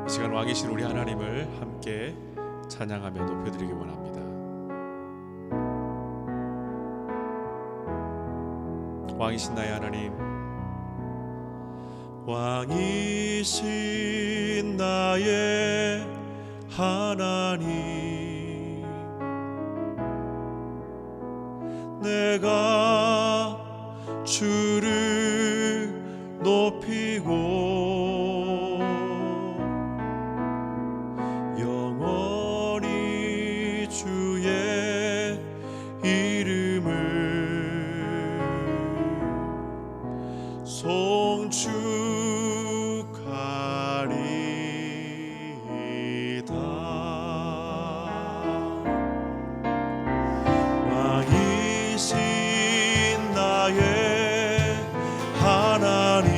이 시간 왕이신 우리 하나님을 함께 찬양하며 높여드리기 원합니다. 왕이신 나의 하나님, 왕이신 나의 하나님, 내가 주를 높이고 영원히 주의 이름을 송축하리이다. 왕이신 나의 하나님,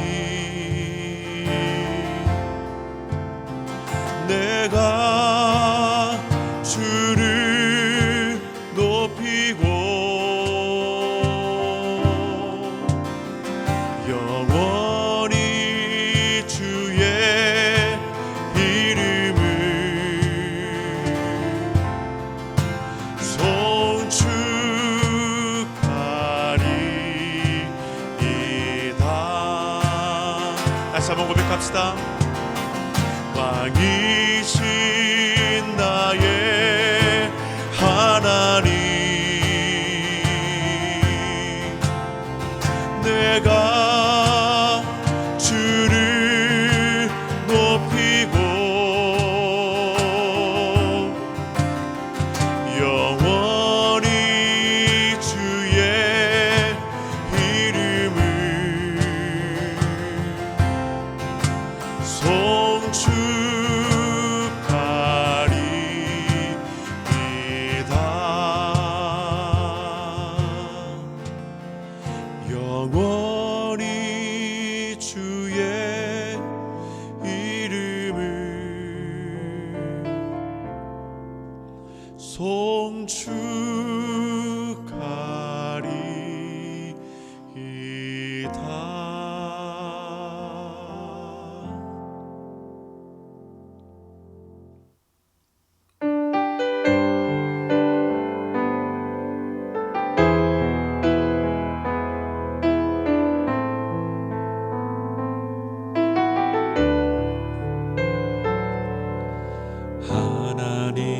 내가 주를 높이고 영원히 주의 이름을 송축하리이다. 다시 한번 고백합시다. 왕이신 나의 하나님, 내가 주를 높이고 영원히 주의 이름을 송축하리이다. 영원히 주의 이름을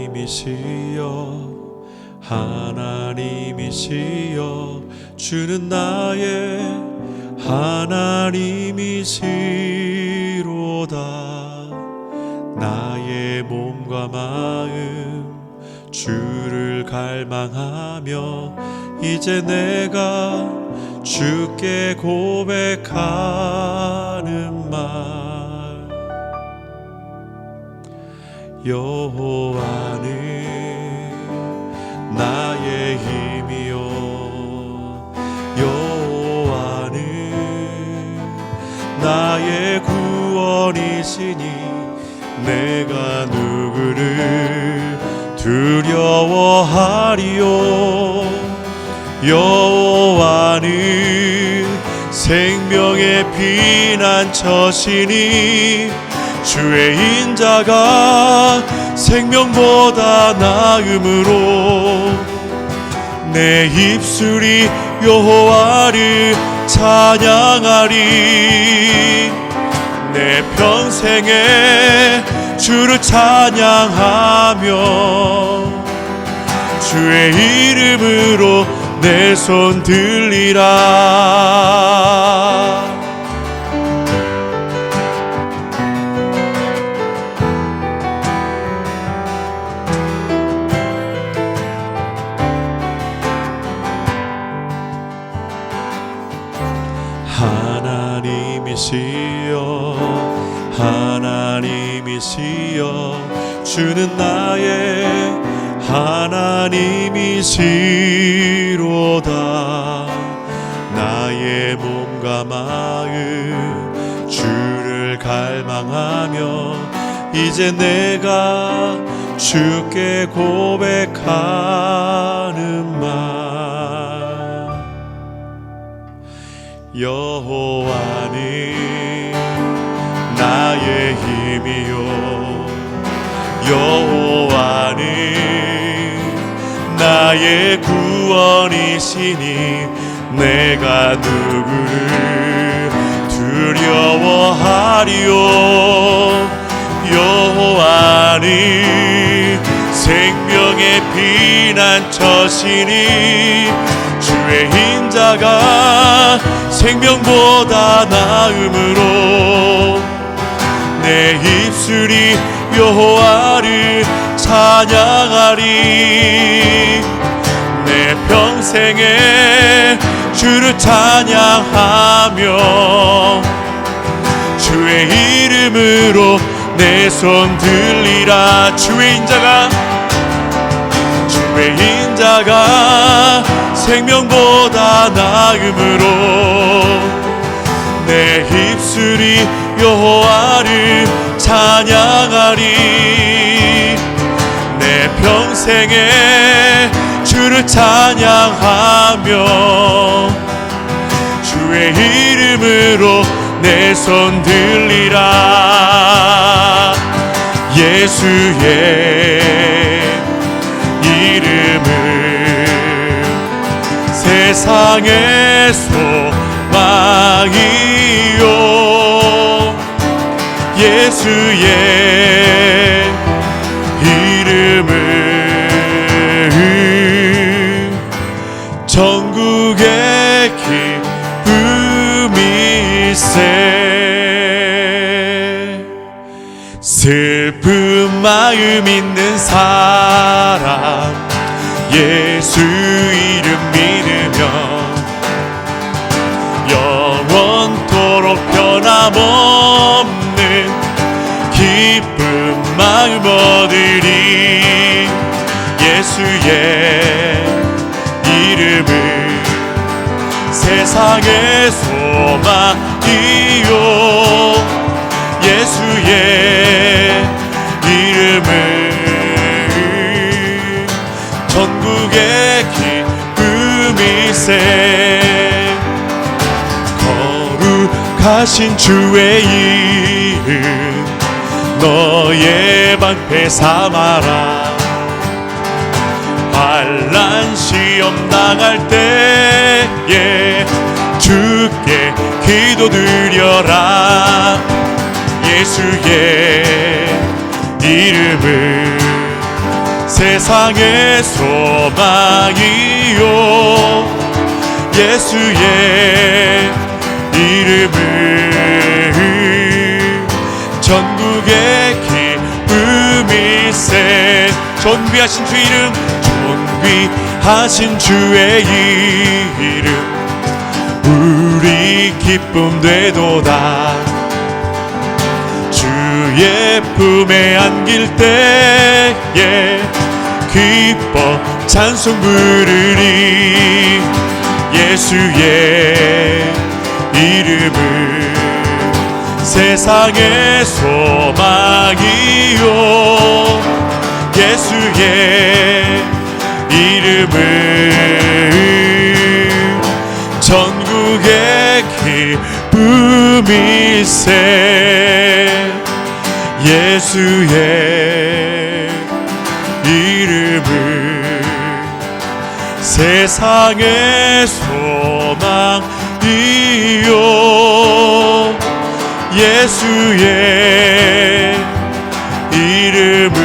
하나님이시여, 하나님이시여, 주는 나의 하나님이시로다. 나의 몸과 마음 주를 갈망하며 이제 내가 주께 고백하는 말, 여호와는 나의 힘이요, 여호와는 나의 구원이시니 내가 누구를 두려워하리요. 여호와는 생명의 피난처시니 주의 인자가 생명보다 나음으로 내 입술이 여호와를 찬양하리. 내 평생에 주를 찬양하며 주의 이름으로 내 손 들리라. 하나님이시여, 하나님이시여, 주는 나의 하나님이시로다. 나의 몸과 마음 주를 갈망하며 이제 내가 주께 고백하는 말, 여호와는 나의 힘이요, 여호와는 나의 구원이시니 내가 누구를 두려워하리요. 여호와는 생명의 피난처시니 주의 인자가 생명보다 나음으로 내 입술이 여호와를 찬양하리. 내 평생에 주를 찬양하며 주의 이름으로 내 손 들리라. 주의 인자가 생명보다 나음으로 내 입술이 여호와를 찬양하리. 내 평생에 주를 찬양하며 주의 이름으로 내 손 들리라. 예수의 이름은 세상의 소망이요. 예수의 이름은 전국의 기쁨일세. 슬픈 마음 있는 사람 예수 이름 믿으며 영원토록 변함없는 기쁜 마음 얻으리. 예수의 이름은 세상의 소망이요. 예수의 이름은 전국의 기쁨일세. 거룩하신 주의 이름 너의 방패 삼아라. 환난 시험 당할 때에 주께 기도드려라. 예수의 이름은 세상의 소망이요. 예수의 이름은 전국의 기쁨일세. 존귀하신 주 이름, 존귀하신 주의 이름 우리 기쁨 되도다. 주의 품에 안길 때에 기뻐 찬송 부르리. 예수의 이름은 세상의 소망이요. 예수의 이름은 전국의 기쁨일세. 예수의 이름은 세상의 소망이요. 예수의 이름은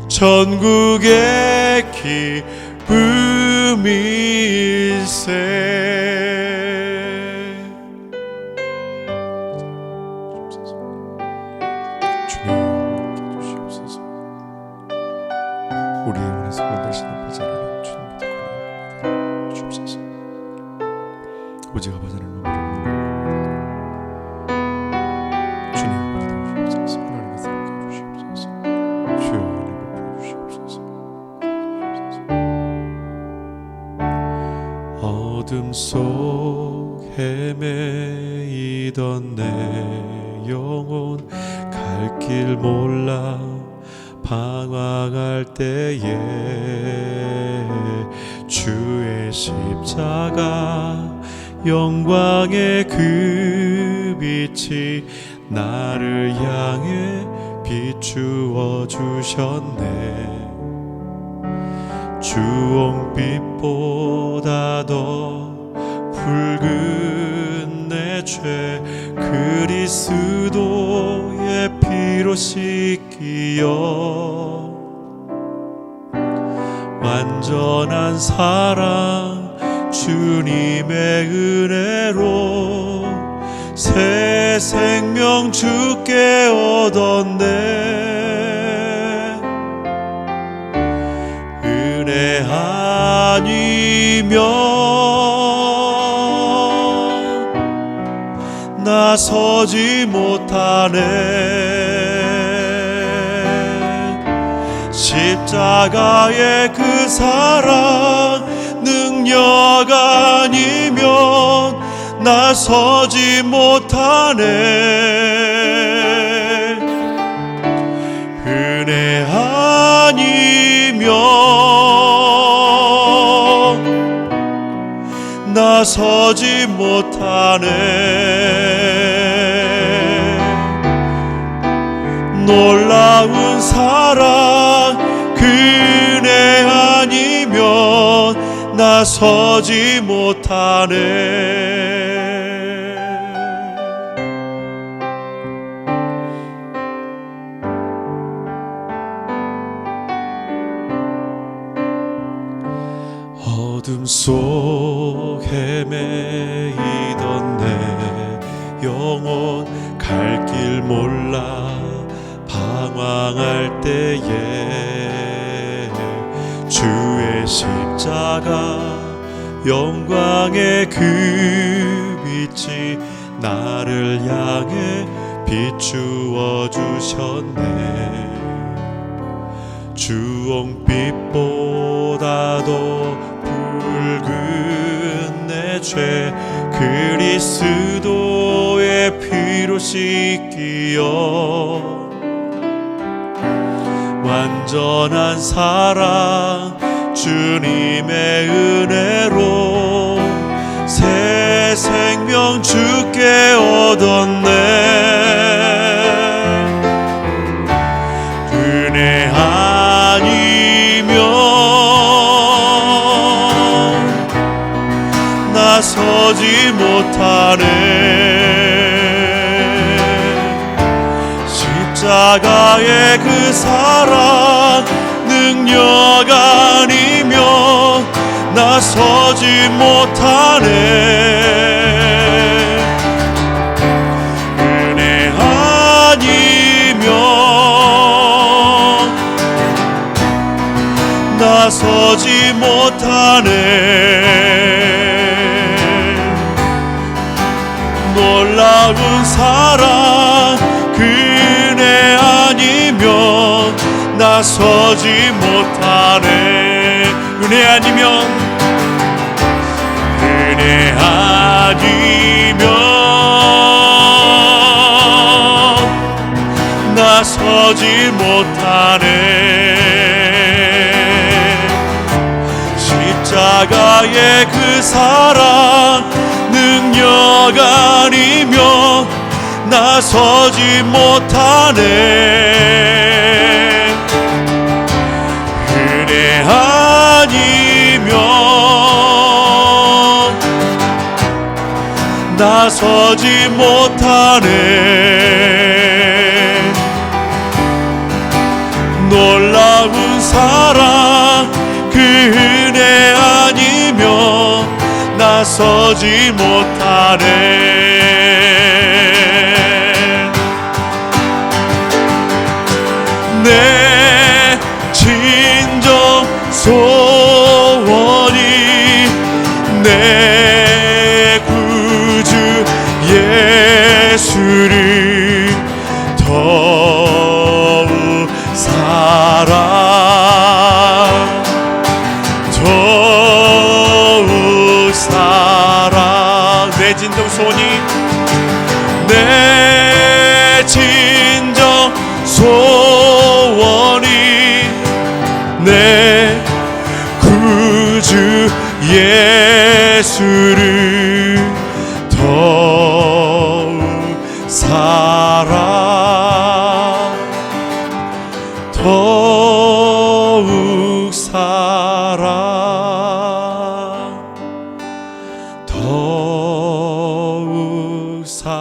전국의 기쁨일세. 우리의 영혼에서 만드신 아버지 하나님 주님께 기도를 주옵소서. 오직 아버지를 넘어갑니다. 주님 우리 도우시옵소서. 하나님의 사랑해 주시옵소서. 주여 하나님을 부어주시옵소서. 어둠 속 헤매이던 내 영혼 갈 길 몰라 방황할 때에 주의 십자가 영광의 그 빛이 나를 향해 비추어 주셨네. 주홍빛보다 더 붉은 내 죄 그리스도의 피로 씻기어 완전한 사랑 주님의 은혜로 새 생명 주께 얻었네. 은혜 아니면 나서지 못하네. 십자가의 그 사랑 능력 아니면 나서지 못하네. 은혜 아니면 나서지 못하네. 놀라운 사랑 그 은혜 아니면 나서지 못하네. 어둠 속 헤매이던 내 영혼 갈 길 몰라 방황할 때에 주의 십자가 영광의 그 빛이 나를 향해 비추어 주셨네. 주홍빛보다도 붉은 내 죄 그리스도의 피로 씻기어 완전한 사랑 주님의 은혜로 새 생명 주께 얻었네. 은혜 아니면 나서지 못하네. 십자가의 그 사랑 능력 아니면 나서지 못하네. 은혜 아니면 나서지 못하네. 놀라운 사랑 그 은혜 아니면 나서지 못하네. 은혜 아니면 나서지 못하네. 십자가의 그 사랑 능력 아니면 나서지 못하네. 은혜 아니면 나서지 못하네. 놀라운 사랑 그 은혜 아니면 나서지 못하네. 내 진정 소원이 내 구주 예수를 더욱 사랑 더욱 사랑. 내 진정 소원이 내 진정 소원이 내 구주 예수를 더욱 사랑 더욱 사랑 더욱 사랑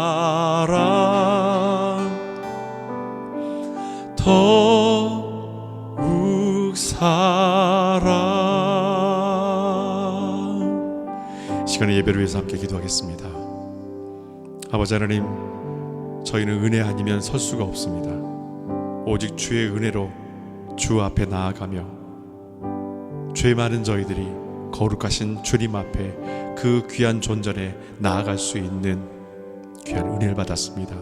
더욱 사랑. 시간의 예배를 위해서 함께 기도하겠습니다. 아버지 하나님, 저희는 은혜 아니면 설 수가 없습니다. 오직 주의 은혜로 주 앞에 나아가며 죄 많은 저희들이 거룩하신 주님 앞에 그 귀한 존전에 나아갈 수 있는 귀한 은혜를 받았습니다.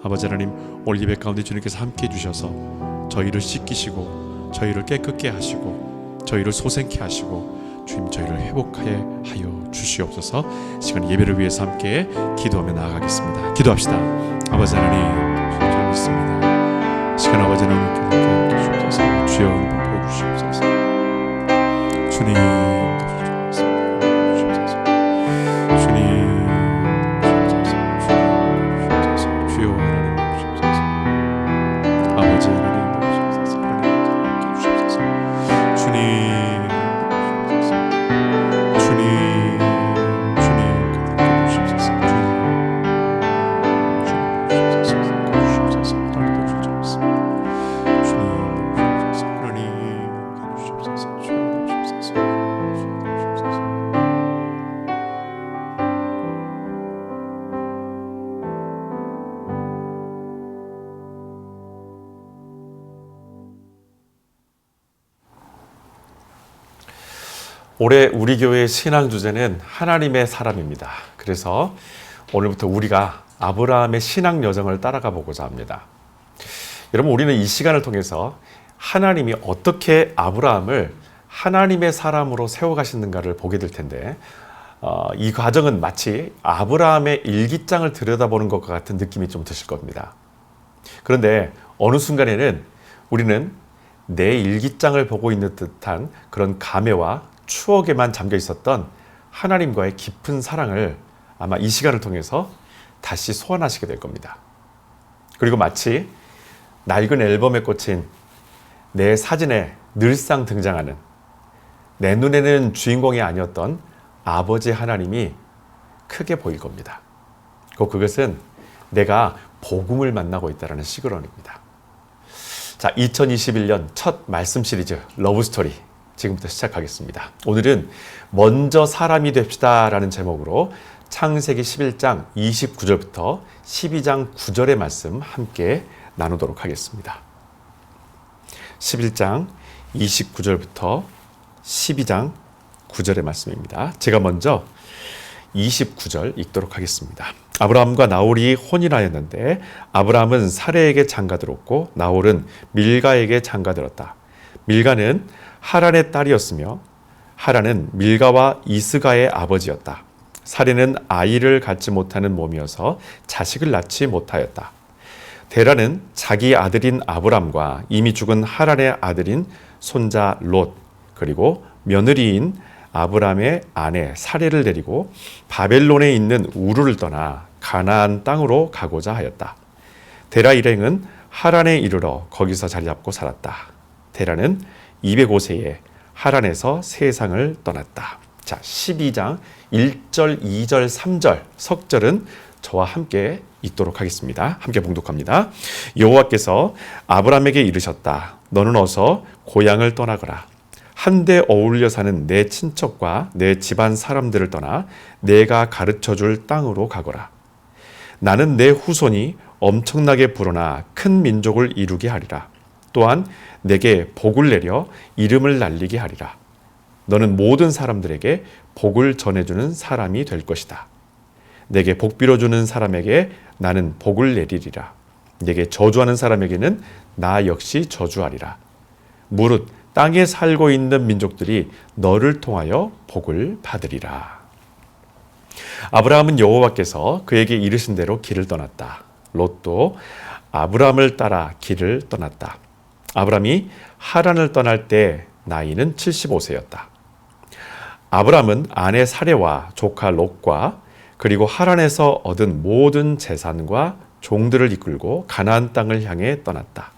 아버지 하나님, 오늘 예배 가운데 주님께서 함께 해주셔서 저희를 씻기시고 저희를 깨끗게 하시고 저희를 소생케 하시고 주님 저희를 회복하여 하여 주시옵소서. 시간 예배를 위해서 함께 기도하며 나아가겠습니다. 기도합시다. 아버지 하나님, 잘 믿습니다. 시간 아버지 하나님께 함께 해주셔서 주여 은혜 보여주시옵소서. 주님 올해 우리 교회의 신앙 주제는 하나님의 사람입니다. 그래서 오늘부터 우리가 아브라함의 신앙 여정을 따라가 보고자 합니다. 여러분, 우리는 이 시간을 통해서 하나님이 어떻게 아브라함을 하나님의 사람으로 세워가시는가를 보게 될 텐데, 이 과정은 마치 아브라함의 일기장을 들여다보는 것과 같은 느낌이 좀 드실 겁니다. 그런데 어느 순간에는 우리는 내 일기장을 보고 있는 듯한 그런 감회와 추억에만 잠겨 있었던 하나님과의 깊은 사랑을 아마 이 시간을 통해서 다시 소환하시게 될 겁니다. 그리고 마치 낡은 앨범에 꽂힌 내 사진에 늘상 등장하는, 내 눈에는 주인공이 아니었던 아버지 하나님이 크게 보일 겁니다. 그것은 내가 복음을 만나고 있다는 시그널입니다. 자, 2021년 첫 말씀 시리즈 러브스토리 지금부터 시작하겠습니다. 오늘은 먼저 사람이 됩시다 라는 제목으로 창세기 11장 29절부터 12장 9절의 말씀 함께 나누도록 하겠습니다. 11장 29절부터 12장 9절의 말씀입니다. 제가 먼저 29절 읽도록 하겠습니다. 아브라함과 나홀이 혼인하였는데 아브라함은 사레에게 장가들었고 나홀은 밀가에게 장가들었다. 밀가는 하란의 딸이었으며 하란은 밀가와 이스가의 아버지였다. 사레는 아이를 갖지 못하는 몸이어서 자식을 낳지 못하였다. 데라는 자기 아들인 아브람과 이미 죽은 하란의 아들인 손자 롯, 그리고 며느리인 아브람의 아내 사레를 데리고 바벨론에 있는 우르를 떠나 가나안 땅으로 가고자 하였다. 데라 일행은 하란에 이르러 거기서 자리 잡고 살았다. 데라는 205세에 하란에서 세상을 떠났다. 자, 12장 1절, 2절, 3절 석절은 저와 함께 읽도록 하겠습니다. 함께 봉독합니다. 여호와께서 아브람에게 이르셨다. 너는 어서 고향을 떠나거라. 한데 어울려 사는 내 친척과 내 집안 사람들을 떠나 내가 가르쳐줄 땅으로 가거라. 나는 내 후손이 엄청나게 불어나 큰 민족을 이루게 하리라. 또한 내게 복을 내려 이름을 날리게 하리라. 너는 모든 사람들에게 복을 전해주는 사람이 될 것이다. 내게 복 빌어주는 사람에게 나는 복을 내리리라. 내게 저주하는 사람에게는 나 역시 저주하리라. 무릇 땅에 살고 있는 민족들이 너를 통하여 복을 받으리라. 아브라함은 여호와께서 그에게 이르신 대로 길을 떠났다. 롯도 아브라함을 따라 길을 떠났다. 아브라함이 하란을 떠날 때 나이는 75세였다. 아브라함은 아내 사레와 조카 롯과 그리고 하란에서 얻은 모든 재산과 종들을 이끌고 가나안 땅을 향해 떠났다.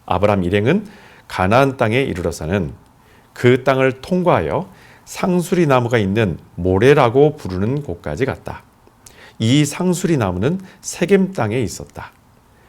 아브라함 일행은 가나안 땅에 이르러서는 그 땅을 통과하여 상수리 나무가 있는 모레라고 부르는 곳까지 갔다. 이 상수리 나무는 세겜 땅에 있었다.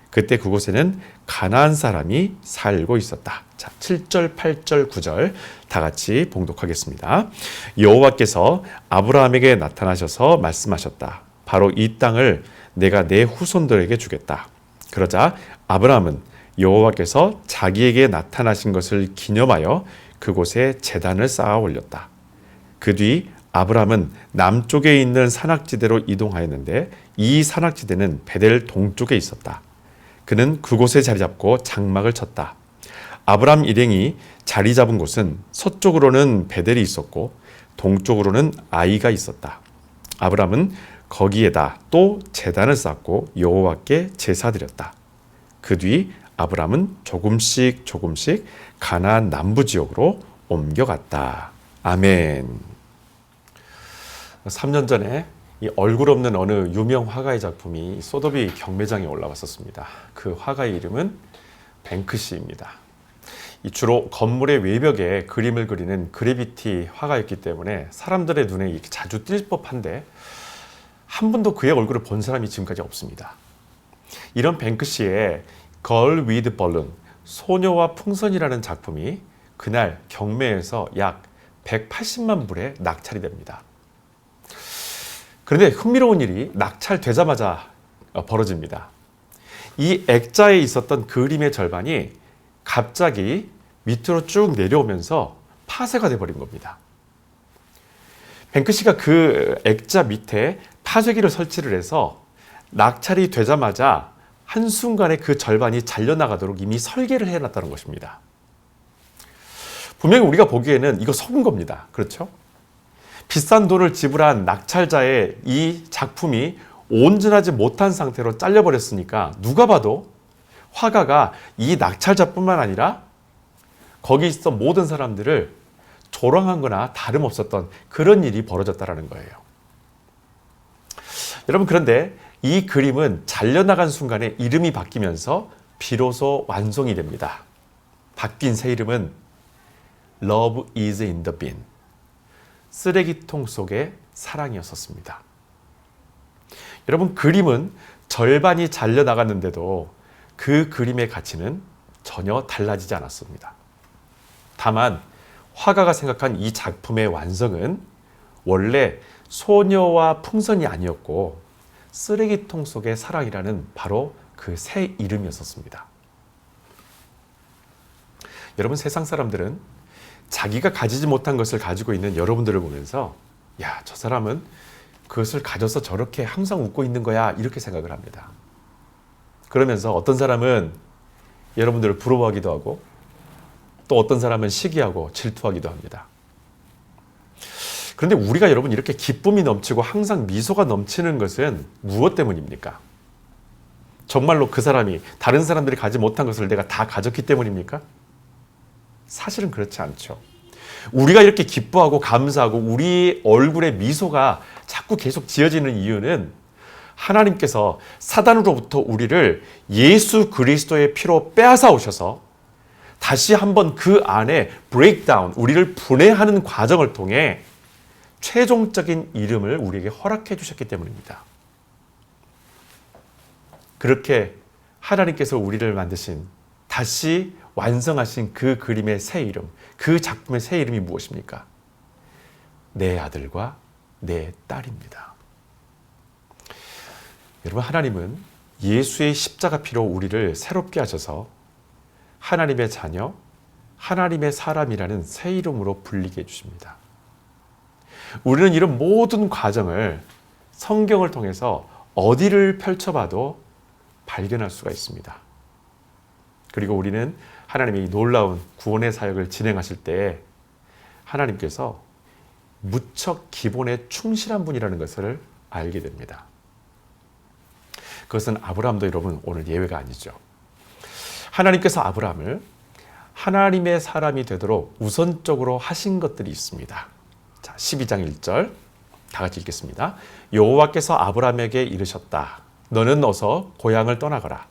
그때 그곳에는 가나안 사람이 살고 있었다. 자, 7절, 8절, 9절 다 같이 봉독하겠습니다. 여호와께서 아브라함에게 나타나셔서 말씀하셨다. 바로 이 땅을 내가 내 후손들에게 주겠다. 그러자 아브라함은 여호와께서 자기에게 나타나신 것을 기념하여 그곳에 제단을 쌓아 올렸다. 그 뒤 아브라함은 남쪽에 있는 산악지대로 이동하였는데 이 산악지대는 베델 동쪽에 있었다. 그는 그곳에 자리 잡고 장막을 쳤다. 아브라함 일행이 자리 잡은 곳은 서쪽으로는 베델이 있었고 동쪽으로는 아이가 있었다. 아브라함은 거기에다 또 제단을 쌓고 여호와께 제사드렸다. 그 뒤 아브라함은 조금씩 가나안 남부 지역으로 옮겨갔다. 아멘. 3년 전에 이 얼굴 없는 어느 유명 화가의 작품이 소더비 경매장에 올라왔었습니다. 그 화가의 이름은 뱅크시입니다. 주로 건물의 외벽에 그림을 그리는 그래비티 화가였기 때문에 사람들의 눈에 자주 띌 법한데 한 번도 그의 얼굴을 본 사람이 지금까지 없습니다. 이런 뱅크시의 Girl with Balloon, 소녀와 풍선이라는 작품이 그날 경매에서 약 180만 불에 낙찰이 됩니다. 그런데 흥미로운 일이 낙찰되자마자 벌어집니다. 이 액자에 있었던 그림의 절반이 갑자기 밑으로 쭉 내려오면서 파쇄가 돼버린 겁니다. 뱅크시가 그 액자 밑에 파쇄기를 설치를 해서 낙찰이 되자마자 한순간에 그 절반이 잘려나가도록 이미 설계를 해놨다는 것입니다. 분명히 우리가 보기에는 이거 속은 겁니다. 그렇죠? 비싼 돈을 지불한 낙찰자의 이 작품이 온전하지 못한 상태로 잘려버렸으니까 누가 봐도 화가가 이 낙찰자뿐만 아니라 거기 있었던 모든 사람들을 조롱한 거나 다름없었던 그런 일이 벌어졌다는 거예요. 여러분, 그런데 이 그림은 잘려나간 순간에 이름이 바뀌면서 비로소 완성이 됩니다. 바뀐 새 이름은 Love is in the bin, 쓰레기통 속의 사랑이었었습니다. 여러분, 그림은 절반이 잘려나갔는데도 그 그림의 가치는 전혀 달라지지 않았습니다. 다만 화가가 생각한 이 작품의 완성은 원래 소녀와 풍선이 아니었고 쓰레기통 속의 사랑이라는 바로 그 새 이름이었습니다. 여러분, 세상 사람들은 자기가 가지지 못한 것을 가지고 있는 여러분들을 보면서 야, 저 사람은 그것을 가져서 저렇게 항상 웃고 있는 거야, 이렇게 생각을 합니다. 그러면서 어떤 사람은 여러분들을 부러워하기도 하고 또 어떤 사람은 시기하고 질투하기도 합니다. 그런데 우리가 여러분 이렇게 기쁨이 넘치고 항상 미소가 넘치는 것은 무엇 때문입니까? 정말로 그 사람이 다른 사람들이 가지 못한 것을 내가 다 가졌기 때문입니까? 사실은 그렇지 않죠. 우리가 이렇게 기뻐하고 감사하고 우리 얼굴에 미소가 자꾸 계속 지어지는 이유는 하나님께서 사단으로부터 우리를 예수 그리스도의 피로 빼앗아 오셔서 다시 한번 그 안에 브레이크다운, 우리를 분해하는 과정을 통해 최종적인 이름을 우리에게 허락해 주셨기 때문입니다. 그렇게 하나님께서 우리를 만드신, 다시 완성하신 그 그림의 새 이름, 그 작품의 새 이름이 무엇입니까? 내 아들과 내 딸입니다. 여러분, 하나님은 예수의 십자가 피로 우리를 새롭게 하셔서 하나님의 자녀, 하나님의 사람이라는 새 이름으로 불리게 해주십니다. 우리는 이런 모든 과정을 성경을 통해서 어디를 펼쳐봐도 발견할 수가 있습니다. 그리고 우리는 하나님의 놀라운 구원의 사역을 진행하실 때 하나님께서 무척 기본에 충실한 분이라는 것을 알게 됩니다. 그것은 아브라함도 여러분 오늘 예외가 아니죠. 하나님께서 아브라함을 하나님의 사람이 되도록 우선적으로 하신 것들이 있습니다. 자, 12장 1절 다 같이 읽겠습니다. 여호와께서 아브라함에게 이르셨다. 너는 어서 고향을 떠나거라.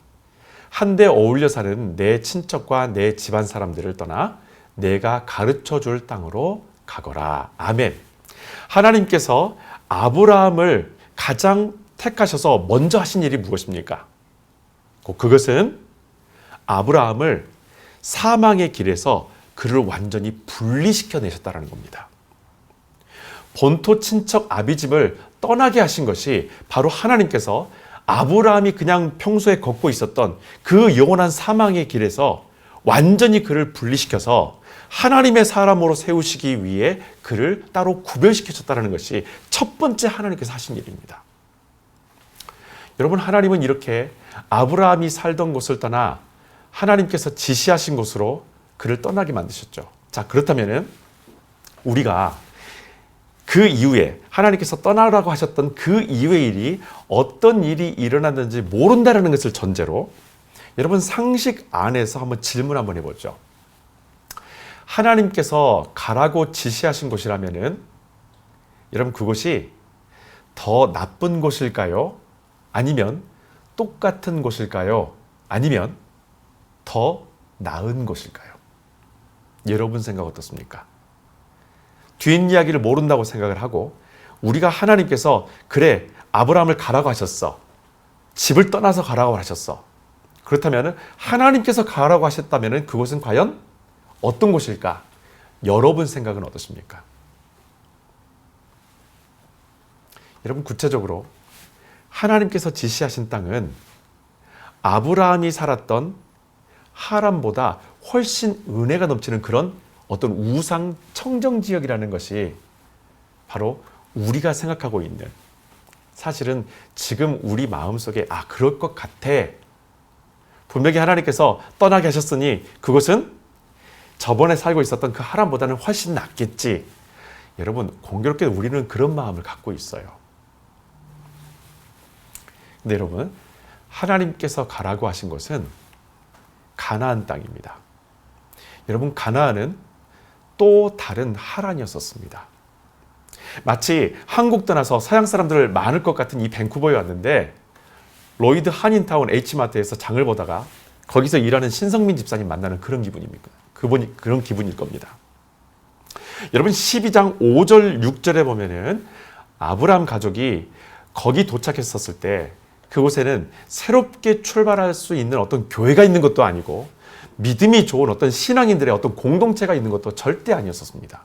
한데 어울려 사는 내 친척과 내 집안 사람들을 떠나 내가 가르쳐 줄 땅으로 가거라. 아멘. 하나님께서 아브라함을 가장 택하셔서 먼저 하신 일이 무엇입니까? 그것은 아브라함을 사망의 길에서 그를 완전히 분리시켜 내셨다는 겁니다. 본토 친척 아비집을 떠나게 하신 것이 바로 하나님께서 아브라함이 그냥 평소에 걷고 있었던 그 영원한 사망의 길에서 완전히 그를 분리시켜서 하나님의 사람으로 세우시기 위해 그를 따로 구별시키셨다는 것이 첫 번째 하나님께서 하신 일입니다. 여러분, 하나님은 이렇게 아브라함이 살던 곳을 떠나 하나님께서 지시하신 곳으로 그를 떠나게 만드셨죠. 자, 그렇다면 우리가 그 이후에 하나님께서 떠나라고 하셨던 그 이후의 일이 어떤 일이 일어났는지 모른다는 것을 전제로 여러분 상식 안에서 한번 질문 한번 해보죠. 하나님께서 가라고 지시하신 곳이라면은 여러분 그곳이 더 나쁜 곳일까요? 아니면 똑같은 곳일까요? 아니면 더 나은 곳일까요? 여러분 생각 어떻습니까? 뒷이야기를 모른다고 생각을 하고 우리가 하나님께서 그래 아브라함을 가라고 하셨어. 집을 떠나서 가라고 하셨어. 그렇다면 하나님께서 가라고 하셨다면 그곳은 과연 어떤 곳일까? 여러분 생각은 어떠십니까? 여러분 구체적으로 하나님께서 지시하신 땅은 아브라함이 살았던 하란보다 훨씬 은혜가 넘치는 그런 어떤 우상 청정 지역이라는 것이 바로 우리가 생각하고 있는 사실은 지금 우리 마음속에 그럴 것 같아. 분명히 하나님께서 떠나게 하셨으니 그것은 저번에 살고 있었던 그 하란보다는 훨씬 낫겠지. 여러분 공교롭게 우리는 그런 마음을 갖고 있어요. 근데 여러분 하나님께서 가라고 하신 곳은 가나안 땅입니다. 여러분 가나안은 또 다른 하란이었었습니다. 마치 한국 떠나서 서양 사람들 많을 것 같은 이 밴쿠버에 왔는데 로이드 한인타운 H마트에서 장을 보다가 거기서 일하는 신성민 집사님 만나는 그런 기분입니까? 그런 기분일 겁니다. 여러분 12장 5절 6절에 보면은 아브라함 가족이 거기 도착했었을 때 그곳에는 새롭게 출발할 수 있는 어떤 교회가 있는 것도 아니고 믿음이 좋은 어떤 신앙인들의 어떤 공동체가 있는 것도 절대 아니었습니다.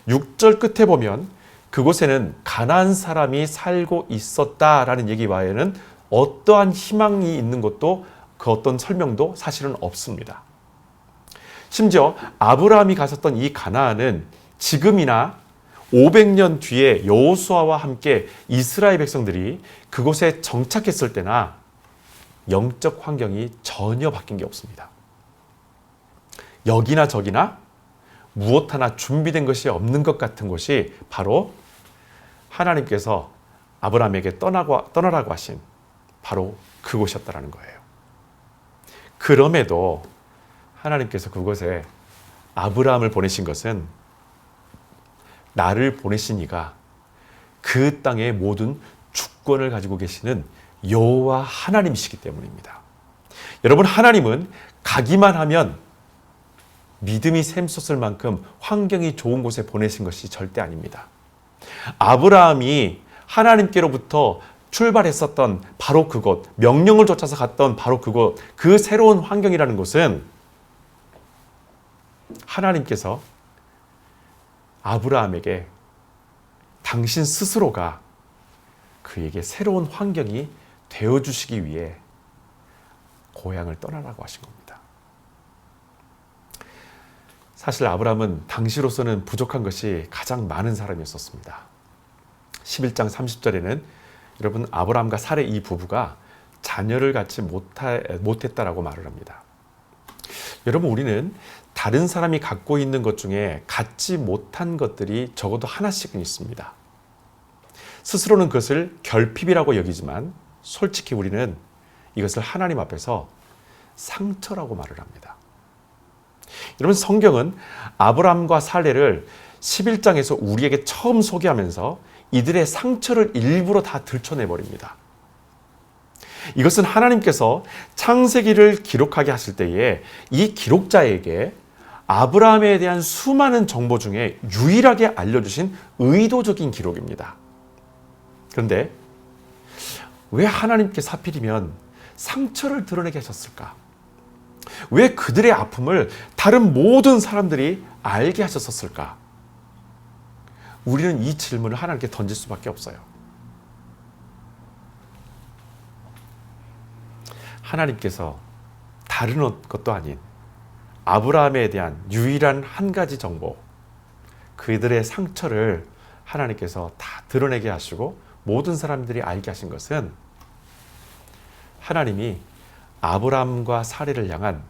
6절 끝에 보면 그곳에는 가나안 사람이 살고 있었다라는 얘기 외에는 어떠한 희망이 있는 것도 그 어떤 설명도 사실은 없습니다. 심지어 아브라함이 갔었던 이 가나안은 지금이나 500년 뒤에 여호수아와 함께 이스라엘 백성들이 그곳에 정착했을 때나 영적 환경이 전혀 바뀐 게 없습니다. 여기나 저기나 무엇 하나 준비된 것이 없는 것 같은 곳이 바로 하나님께서 아브라함에게 떠나라고 하신 바로 그곳이었다는 거예요. 그럼에도 하나님께서 그곳에 아브라함을 보내신 것은 나를 보내신 이가 그 땅의 모든 주권을 가지고 계시는 여호와 하나님이시기 때문입니다. 여러분 하나님은 가기만 하면 믿음이 샘솟을 만큼 환경이 좋은 곳에 보내신 것이 절대 아닙니다. 아브라함이 하나님께로부터 출발했었던 바로 그곳, 명령을 쫓아서 갔던 바로 그곳, 그 새로운 환경이라는 곳은 하나님께서 아브라함에게 당신 스스로가 그에게 새로운 환경이 되어주시기 위해 고향을 떠나라고 하신 겁니다. 사실 아브라함은 당시로서는 부족한 것이 가장 많은 사람이었습니다. 11장 30절에는 여러분 아브라함과 사레 이 부부가 자녀를 갖지 못했다라고 말을 합니다. 여러분 우리는 다른 사람이 갖고 있는 것 중에 갖지 못한 것들이 적어도 하나씩은 있습니다. 스스로는 그것을 결핍이라고 여기지만 솔직히 우리는 이것을 하나님 앞에서 상처라고 말을 합니다. 여러분 성경은 아브라함과 사레를 11장에서 우리에게 처음 소개하면서 이들의 상처를 일부러 다 들춰내버립니다. 이것은 하나님께서 창세기를 기록하게 하실 때에 이 기록자에게 아브라함에 대한 수많은 정보 중에 유일하게 알려주신 의도적인 기록입니다. 그런데 왜 하나님께서 하필이면 상처를 드러내게 하셨을까? 왜 그들의 아픔을 다른 모든 사람들이 알게 하셨을까? 우리는 이 질문을 하나님께 던질 수밖에 없어요. 하나님께서 다른 것도 아닌 아브라함에 대한 유일한 한 가지 정보, 그들의 상처를 하나님께서 다 드러내게 하시고 모든 사람들이 알게 하신 것은 하나님이 아브라함과 사례를 향한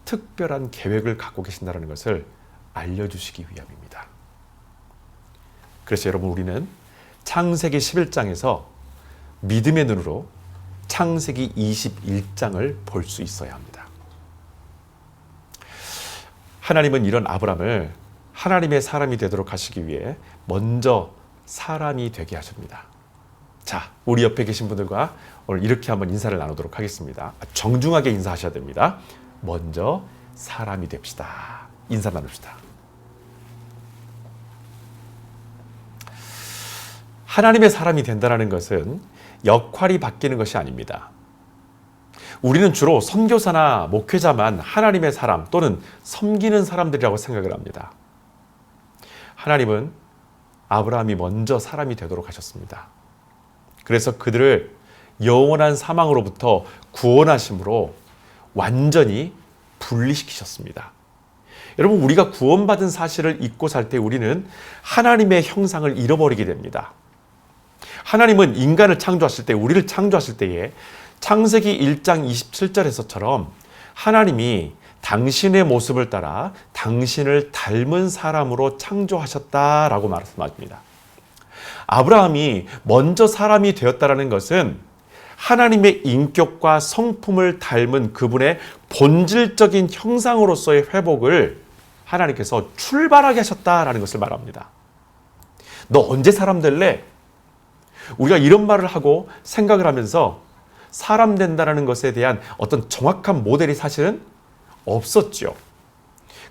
특별한 계획을 갖고 계신다는 것을 알려주시기 위함입니다. 그래서 여러분, 우리는 창세기 11장에서 믿음의 눈으로 창세기 21장을 볼 수 있어야 합니다. 하나님은 이런 아브라함을 하나님의 사람이 되도록 하시기 위해 먼저 사람이 되게 하십니다. 자, 우리 옆에 계신 분들과 오늘 이렇게 한번 인사를 나누도록 하겠습니다. 정중하게 인사하셔야 됩니다. 먼저 사람이 됩시다. 인사 나눕시다. 하나님의 사람이 된다는 것은 역할이 바뀌는 것이 아닙니다. 우리는 주로 선교사나 목회자만 하나님의 사람 또는 섬기는 사람들이라고 생각을 합니다. 하나님은 아브라함이 먼저 사람이 되도록 하셨습니다. 그래서 그들을 영원한 사망으로부터 구원하심으로 완전히 분리시키셨습니다. 여러분, 우리가 구원받은 사실을 잊고 살 때 우리는 하나님의 형상을 잃어버리게 됩니다. 하나님은 인간을 창조하실 때, 우리를 창조하실 때에 창세기 1장 27절에서처럼 하나님이 당신의 모습을 따라 당신을 닮은 사람으로 창조하셨다라고 말씀하십니다. 아브라함이 먼저 사람이 되었다라는 것은 하나님의 인격과 성품을 닮은 그분의 본질적인 형상으로서의 회복을 하나님께서 출발하게 하셨다라는 것을 말합니다. 너 언제 사람 될래? 우리가 이런 말을 하고 생각을 하면서 사람 된다는 것에 대한 어떤 정확한 모델이 사실은 없었죠.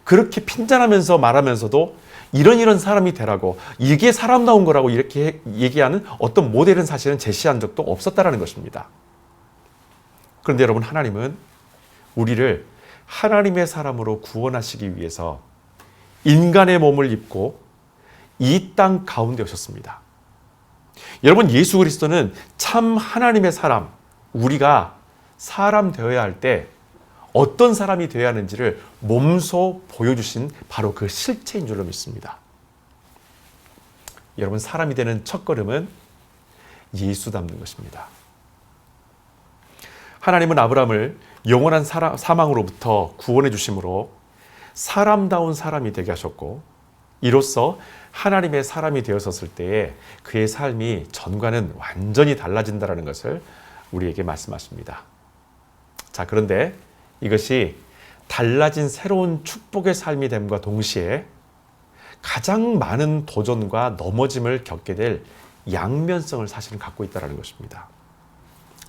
그렇게 핀잔하면서 말하면서도 이런 사람이 되라고, 이게 사람다운 거라고 이렇게 얘기하는 어떤 모델은 사실은 제시한 적도 없었다라는 것입니다. 그런데 여러분, 하나님은 우리를 하나님의 사람으로 구원하시기 위해서 인간의 몸을 입고 이 땅 가운데 오셨습니다. 여러분, 예수 그리스도는 참 하나님의 사람, 우리가 사람 되어야 할 때 어떤 사람이 되어야 하는지를 몸소 보여주신 바로 그 실체인 줄로 믿습니다. 여러분, 사람이 되는 첫걸음은 예수 닮는 것입니다. 하나님은 아브라함을 영원한 사망으로부터 구원해 주심으로 사람다운 사람이 되게 하셨고, 이로써 하나님의 사람이 되었었을 때에 그의 삶이 전과는 완전히 달라진다는 것을 우리에게 말씀하십니다. 자, 그런데 이것이 달라진 새로운 축복의 삶이 됨과 동시에 가장 많은 도전과 넘어짐을 겪게 될 양면성을 사실은 갖고 있다는 것입니다.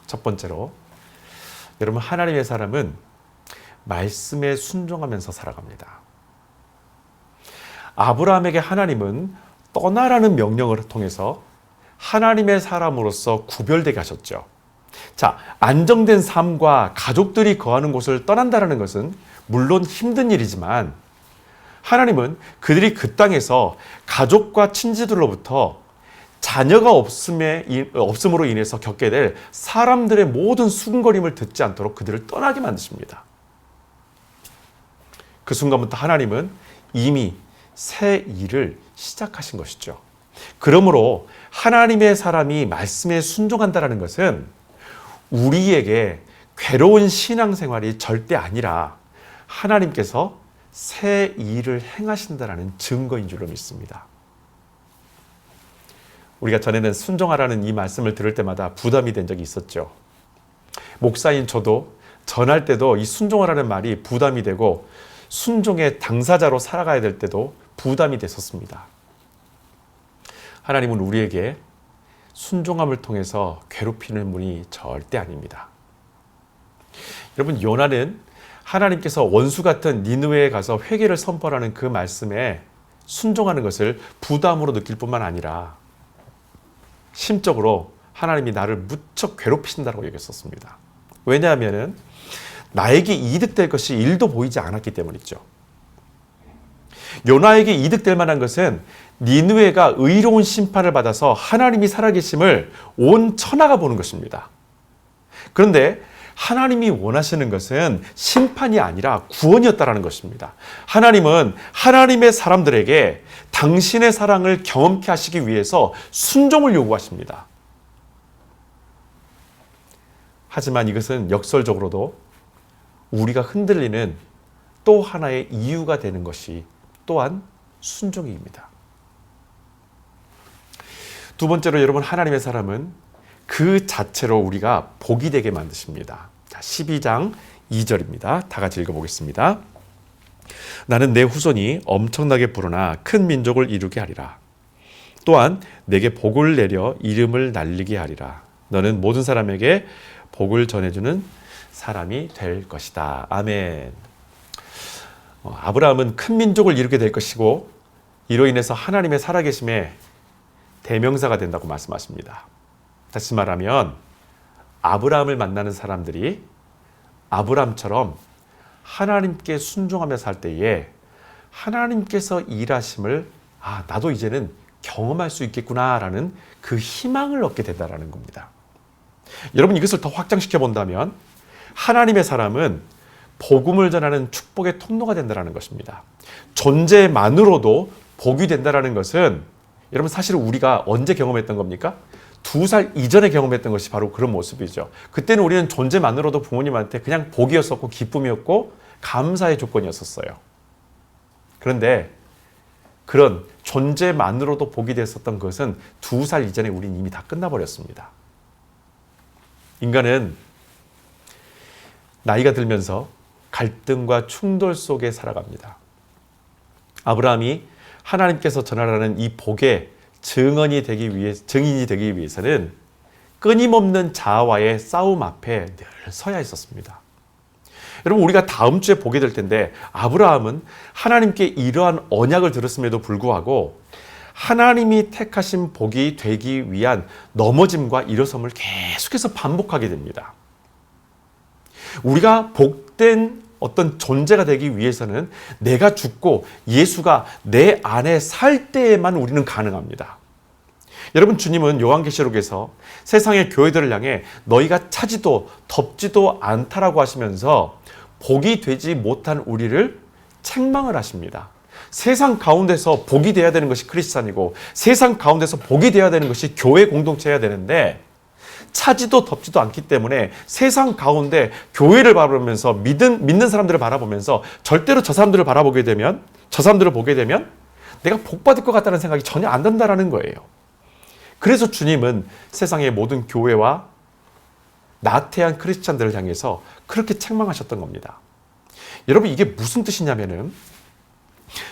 첫 번째로, 여러분, 하나님의 사람은 말씀에 순종하면서 살아갑니다. 아브라함에게 하나님은 떠나라는 명령을 통해서 하나님의 사람으로서 구별되게 하셨죠. 자, 안정된 삶과 가족들이 거하는 곳을 떠난다는 것은 물론 힘든 일이지만 하나님은 그들이 그 땅에서 가족과 친지들로부터 자녀가 없음으로 인해서 겪게 될 사람들의 모든 수군거림을 듣지 않도록 그들을 떠나게 만드십니다. 그 순간부터 하나님은 이미 새 일을 시작하신 것이죠. 그러므로 하나님의 사람이 말씀에 순종한다는 것은 우리에게 괴로운 신앙생활이 절대 아니라 하나님께서 새 일을 행하신다는 증거인 줄로 믿습니다. 우리가 전에는 순종하라는 이 말씀을 들을 때마다 부담이 된 적이 있었죠. 목사인 저도 전할 때도 이 순종하라는 말이 부담이 되고 순종의 당사자로 살아가야 될 때도 부담이 됐었습니다. 하나님은 우리에게 순종함을 통해서 괴롭히는 분이 절대 아닙니다. 여러분, 요나는 하나님께서 원수 같은 니느웨에 가서 회개를 선포하는 그 말씀에 순종하는 것을 부담으로 느낄 뿐만 아니라 심적으로 하나님이 나를 무척 괴롭히신다고 여겼었습니다. 왜냐하면 나에게 이득될 것이 1도 보이지 않았기 때문이죠. 요나에게 이득될 만한 것은 니느웨가 의로운 심판을 받아서 하나님이 살아계심을 온 천하가 보는 것입니다. 그런데 하나님이 원하시는 것은 심판이 아니라 구원이었다라는 것입니다. 하나님은 하나님의 사람들에게 당신의 사랑을 경험케 하시기 위해서 순종을 요구하십니다. 하지만 이것은 역설적으로도 우리가 흔들리는 또 하나의 이유가 되는 것이 또한 순종입니다. 두 번째로 여러분, 하나님의 사람은 그 자체로 우리가 복이 되게 만드십니다. 12장 2절입니다. 다 같이 읽어보겠습니다. 나는 내 후손이 엄청나게 불어나 큰 민족을 이루게 하리라. 또한 내게 복을 내려 이름을 날리게 하리라. 너는 모든 사람에게 복을 전해주는 사람이 될 것이다. 아멘. 아브라함은 큰 민족을 이루게 될 것이고 이로 인해서 하나님의 살아계심에 대명사가 된다고 말씀하십니다. 다시 말하면 아브라함을 만나는 사람들이 아브라함처럼 하나님께 순종하며 살 때에 하나님께서 일하심을 나도 이제는 경험할 수 있겠구나라는 그 희망을 얻게 된다는 겁니다. 여러분, 이것을 더 확장시켜 본다면 하나님의 사람은 복음을 전하는 축복의 통로가 된다는 것입니다. 존재만으로도 복이 된다는 것은 여러분, 사실 우리가 언제 경험했던 겁니까? 2살 이전에 경험했던 것이 바로 그런 모습이죠. 그때는 우리는 존재만으로도 부모님한테 그냥 복이었었고 기쁨이었고 감사의 조건이었었어요. 그런데 그런 존재만으로도 복이 됐었던 것은 2살 이전에 우리는 이미 다 끝나버렸습니다. 인간은 나이가 들면서 갈등과 충돌 속에 살아갑니다. 아브라함이 하나님께서 전하라는 이 복의 증인이 되기 위해서는 끊임없는 자아와의 싸움 앞에 늘 서야 했었습니다. 여러분, 우리가 다음 주에 보게 될 텐데 아브라함은 하나님께 이러한 언약을 들었음에도 불구하고 하나님이 택하신 복이 되기 위한 넘어짐과 일어섬을 계속해서 반복하게 됩니다. 우리가 복된 어떤 존재가 되기 위해서는 내가 죽고 예수가 내 안에 살 때에만 우리는 가능합니다. 여러분, 주님은 요한계시록에서 세상의 교회들을 향해 너희가 차지도 덥지도 않다라고 하시면서 복이 되지 못한 우리를 책망을 하십니다. 세상 가운데서 복이 되어야 되는 것이 크리스찬이고 세상 가운데서 복이 되어야 되는 것이 교회 공동체여야 되는데 차지도 덥지도 않기 때문에 세상 가운데 교회를 바라보면서 믿는 사람들을 바라보면서 절대로 저 사람들을 보게 되면 내가 복받을 것 같다는 생각이 전혀 안 든다라는 거예요. 그래서 주님은 세상의 모든 교회와 나태한 크리스찬들을 향해서 그렇게 책망하셨던 겁니다. 여러분, 이게 무슨 뜻이냐면은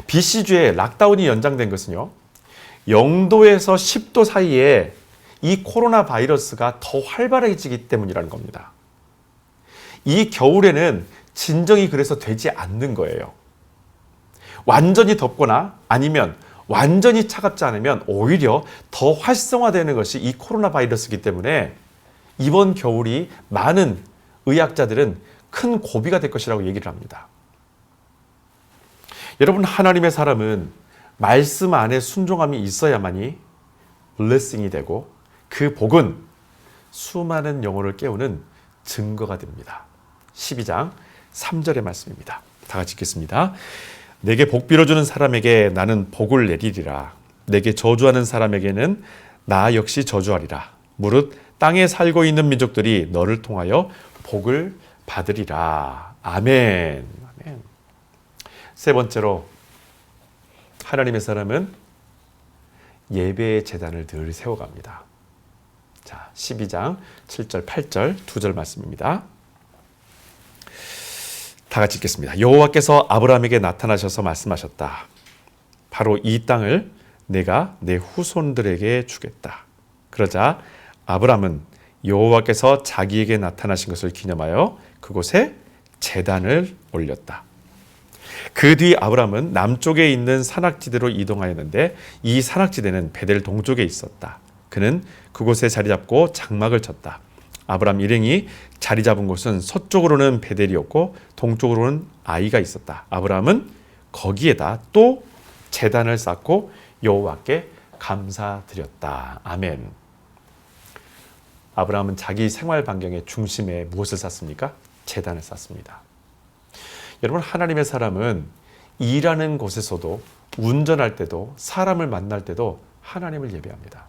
BC주에 락다운이 연장된 것은요, 0도에서 10도 사이에 이 코로나 바이러스가 더 활발해지기 때문이라는 겁니다. 이 겨울에는 진정이 그래서 되지 않는 거예요. 완전히 덥거나 아니면 완전히 차갑지 않으면 오히려 더 활성화되는 것이 이 코로나 바이러스이기 때문에 이번 겨울이 많은 의학자들은 큰 고비가 될 것이라고 얘기를 합니다. 여러분, 하나님의 사람은 말씀 안에 순종함이 있어야만이 블레싱이 되고 그 복은 수많은 영혼을 깨우는 증거가 됩니다. 12장 3절의 말씀입니다. 다 같이 읽겠습니다. 내게 복 빌어주는 사람에게 나는 복을 내리리라. 내게 저주하는 사람에게는 나 역시 저주하리라. 무릇 땅에 살고 있는 민족들이 너를 통하여 복을 받으리라. 아멘. 아멘. 세 번째로, 하나님의 사람은 예배의 제단을 늘 세워갑니다. 자, 12장 7절, 8절, 2절 말씀입니다. 다 같이 읽겠습니다. 여호와께서 아브라함에게 나타나셔서 말씀하셨다. 바로 이 땅을 내가 내 후손들에게 주겠다. 그러자 아브라함은 여호와께서 자기에게 나타나신 것을 기념하여 그곳에 제단을 올렸다. 그 뒤 아브라함은 남쪽에 있는 산악지대로 이동하였는데 이 산악지대는 베델 동쪽에 있었다. 그는 그곳에 자리 잡고 장막을 쳤다. 아브라함 일행이 자리 잡은 곳은 서쪽으로는 베델이었고 동쪽으로는 아이가 있었다. 아브라함은 거기에다 또 제단을 쌓고 여호와께 감사드렸다. 아멘. 아브라함은 자기 생활 반경의 중심에 무엇을 쌓습니까? 제단을 쌓습니다. 여러분, 하나님의 사람은 일하는 곳에서도, 운전할 때도, 사람을 만날 때도 하나님을 예배합니다.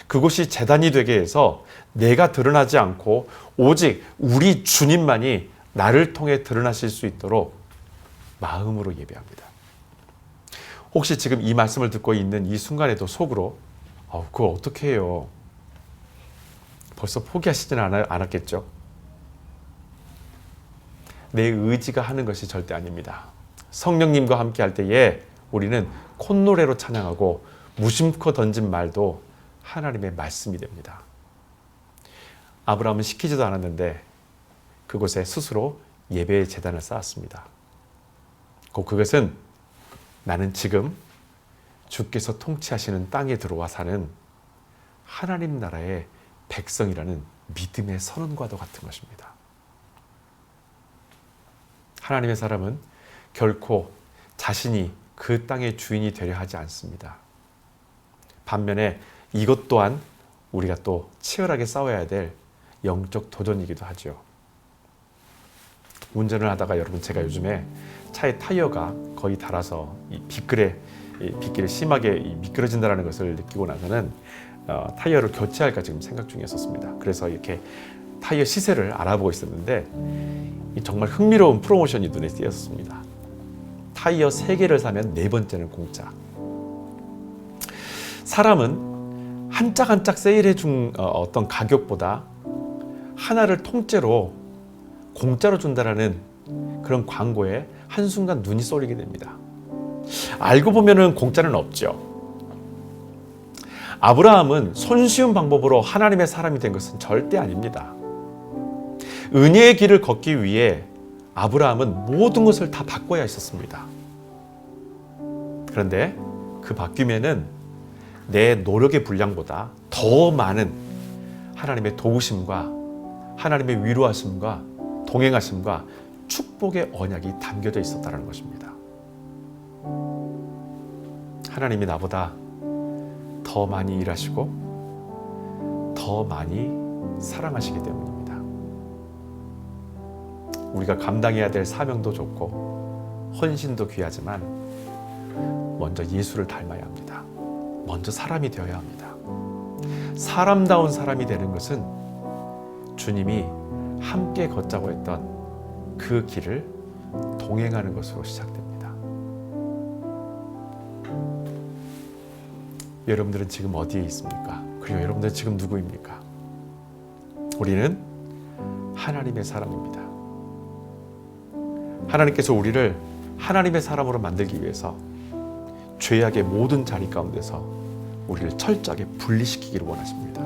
그곳이 제단이 되게 해서 내가 드러나지 않고 오직 우리 주님만이 나를 통해 드러나실 수 있도록 마음으로 예배합니다. 혹시 지금 이 말씀을 듣고 있는 이 순간에도 속으로 그거 어떻게 해요? 벌써 포기하시지는 않았겠죠? 내 의지가 하는 것이 절대 아닙니다. 성령님과 함께 할 때에 우리는 콧노래로 찬양하고 무심코 던진 말도 하나님의 말씀이 됩니다. 아브라함은 시키지도 않았는데 그곳에 스스로 예배의 제단을 쌓았습니다. 그것은 나는 지금 주께서 통치하시는 땅에 들어와 사는 하나님 나라의 백성이라는 믿음의 선언과도 같은 것입니다. 하나님의 사람은 결코 자신이 그 땅의 주인이 되려 하지 않습니다. 반면에 이것 또한 우리가 또 치열하게 싸워야 될 영적 도전이기도 하죠. 운전을 하다가 여러분, 제가 요즘에 차의 타이어가 거의 닳아서 이 빗길에 심하게 미끄러진다는 것을 느끼고 나서는 타이어를 교체할까 지금 생각 중이었었습니다. 그래서 이렇게 타이어 시세를 알아보고 있었는데 정말 흥미로운 프로모션이 눈에 띄었습니다. 타이어 3개를 사면 4번째는 공짜. 사람은 한 짝 한 짝 세일해 준 어떤 가격보다 하나를 통째로 공짜로 준다라는 그런 광고에 한순간 눈이 쏠리게 됩니다. 알고 보면은 공짜는 없죠. 아브라함은 손쉬운 방법으로 하나님의 사람이 된 것은 절대 아닙니다. 은혜의 길을 걷기 위해 아브라함은 모든 것을 다 바꿔야 했었습니다. 그런데 그 바뀌면은 내 노력의 분량보다 더 많은 하나님의 도우심과 하나님의 위로하심과 동행하심과 축복의 언약이 담겨져 있었다는 것입니다. 하나님이 나보다 더 많이 일하시고 더 많이 사랑하시기 때문입니다. 우리가 감당해야 될 사명도 좋고 헌신도 귀하지만 먼저 예수를 닮아야 합니다. 먼저 사람이 되어야 합니다. 사람다운 사람이 되는 것은 주님이 함께 걷자고 했던 그 길을 동행하는 것으로 시작됩니다. 여러분들은 지금 어디에 있습니까? 그리고 여러분들은 지금 누구입니까? 우리는 하나님의 사람입니다. 하나님께서 우리를 하나님의 사람으로 만들기 위해서 죄악의 모든 자리 가운데서 우리를 철저하게 분리시키기를 원하십니다.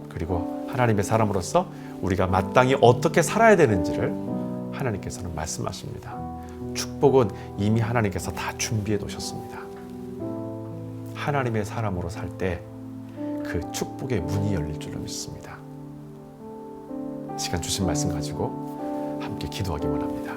그리고 하나님의 사람으로서 우리가 마땅히 어떻게 살아야 되는지를 하나님께서는 말씀하십니다. 축복은 이미 하나님께서 다 준비해 놓으셨습니다. 하나님의 사람으로 살 때 그 축복의 문이 열릴 줄로 믿습니다. 시간 주신 말씀 가지고 함께 기도하기 원합니다.